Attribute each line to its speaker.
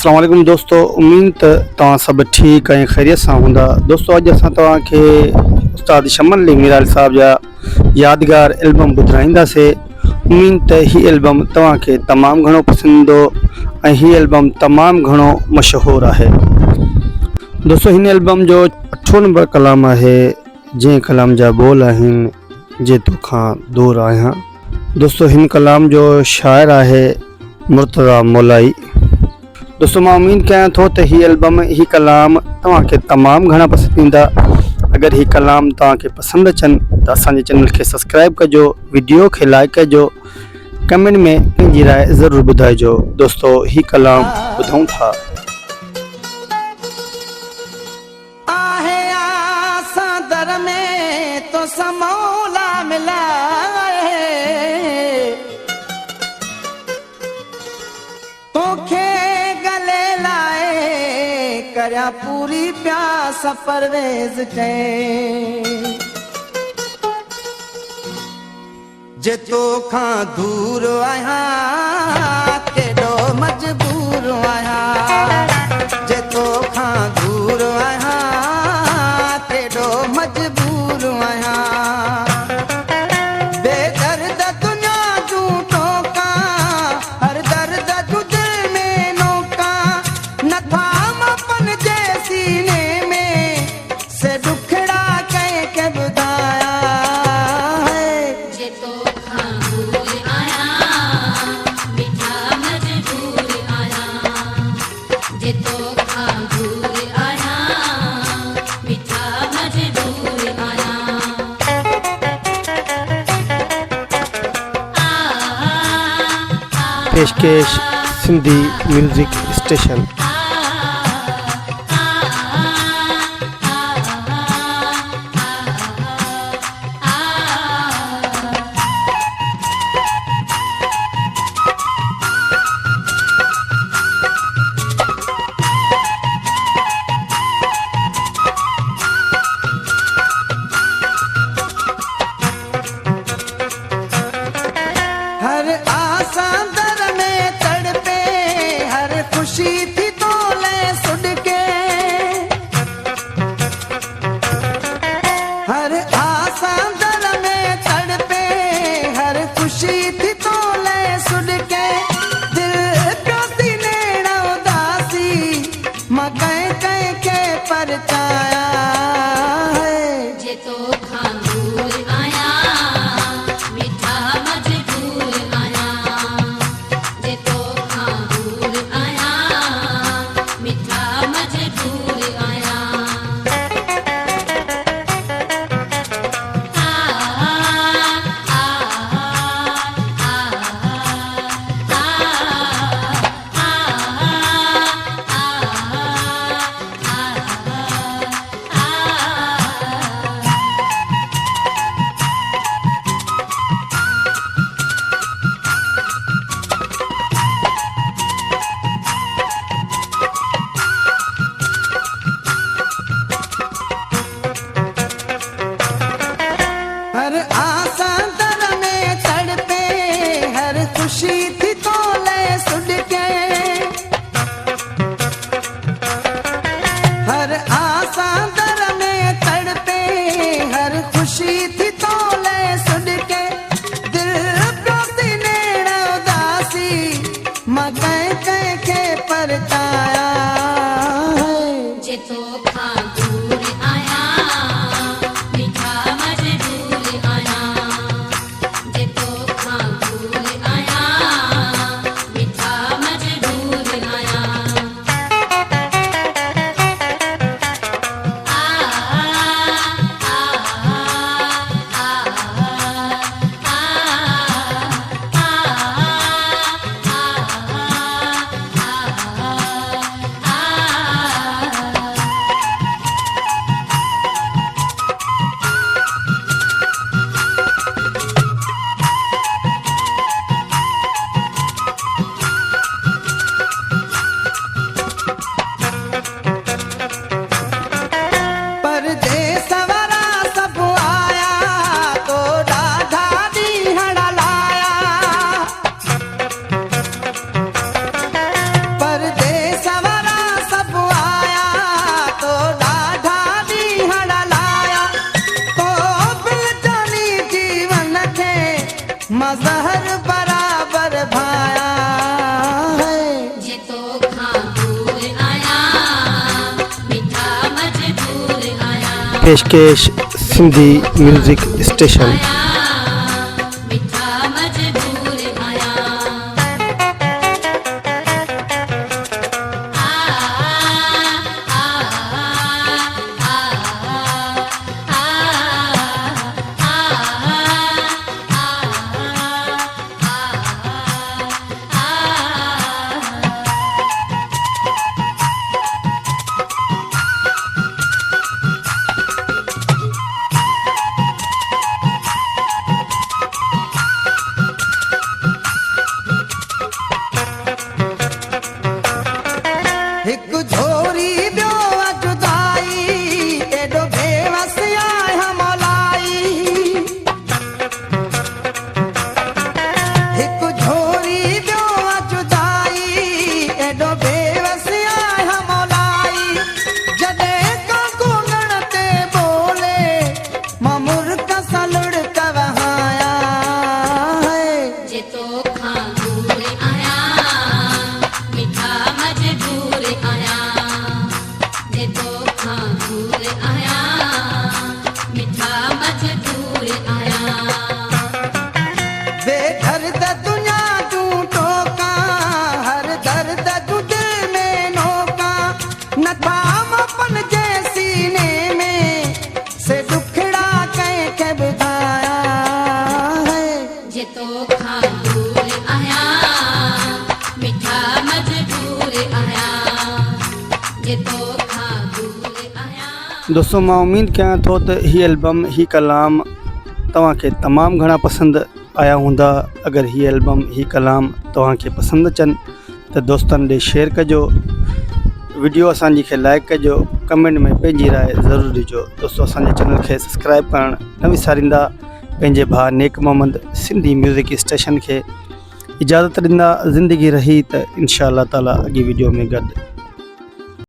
Speaker 1: अस्सलाम वालेकुम दोस्तों, उम्मीद तव्हां सब ठीक ऐं खैरियत सां हूंदा। दोस्तों अॼु असां तव्हांखे उस्ताद शमन अली मीराल साहब जा यादगार एल्बम ॿुधाईंदासीं। उम्मीद त हीअ एल्बम तव्हांखे तमामु घणो पसंदि ईंदो ऐं हीअ एल्बम तमामु घणो मशहूरु आहे। दोस्तों हिन एल्बम जो 8 नंबर कलाम आहे, जंहिं कलाम जा बोल आहिनि जे तोखां दूर आहियां। दोस्तों हिन कलाम जो शाइर आहे मुर्तज़ा मौलाई। दोस्तों मां उम्मीद कयां थो त हीअ एल्बम ही कलाम तव्हांखे तमामु घणा पसंदि ईंदा। अगरि हीअ कलाम तव्हांखे पसंदि अचनि त असांजे चैनल खे सब्सक्राइब कजो, वीडियो खे लाइक कजो, कमेंट में पंहिंजी राय ज़रूरु ॿुधाइजो। दोस्तों ही कलाम ॿुधूं था।
Speaker 2: करया पूरी प्यास परवेज चे जे तोखां दूर आया केॾो मजबूर आया, जे तोखां दूर आया केॾो मजबूर आया। बेदर्द दुनिया जूं टोका हर दर्द जूं दिल में नोका नथा
Speaker 1: पेशकेश सिंधी म्यूजिक स्टेशन।
Speaker 2: हर आसा दर में तड़पे हर खुशी थी तो ले सुड के, हर आसा दर में तड़पे हर खुशी थी तो ले सुड के। दिल प्यो सीने उदासी मां कहीं कहीं के परचाया है जे तो खांदूर आया मीठा मजबूर आया, जे तो खांदूर आया
Speaker 1: पेशकेश सिंधी म्यूज़िक स्टेशन।
Speaker 3: मिठा मजबूर आया
Speaker 2: हिक झोरी ॿियो जुदाई एॾो बेवस आहियां मौलाई हिक झोरी ॿियो जुदाई एॾो बेवस आहियां मौलाई जॾहिं का कोंगण ते बोले मां मुर्क सां लुड़क वहाया
Speaker 3: जे तो खां दूर आया मिठा मजबूर आया जे तो खां दूर आया मिठा मजबूर आया
Speaker 2: बेदर्द दुनिया तूं टोका हर दर्द तूं दिल में नोका नथा अपन जे सीने में से दुखड़ा कंहिंखे ॿुधाया
Speaker 3: जे तो खां दूर आया मिठा मजबूर आया जे तो खां दूर आया।
Speaker 1: दोस्तों मां उम्मीद कयां थो त ही एल्बम ही कलाम तव्हांखे तमामु घणा पसंदि आया हूंदा। अगरि ही एल्बम ही कलाम तव्हांखे पसंदि अचनि त दोस्तनि ॾे शेयर कजो, वीडियो असांजी खे लाइक कजो, कमेंट में पंहिंजी राय ज़रूरु ॾिजो। दोस्तों असांजे चैनल खे सब्सक्राइब करणु न विसारींदा। पंहिंजे भाउ नेक मोहम्मद सिंधी म्यूज़िक स्टेशन खे इजाज़त ॾींदा। ज़िंदगी रही त इंशा अल्लाह ताला अॻी वीडियो में गॾु।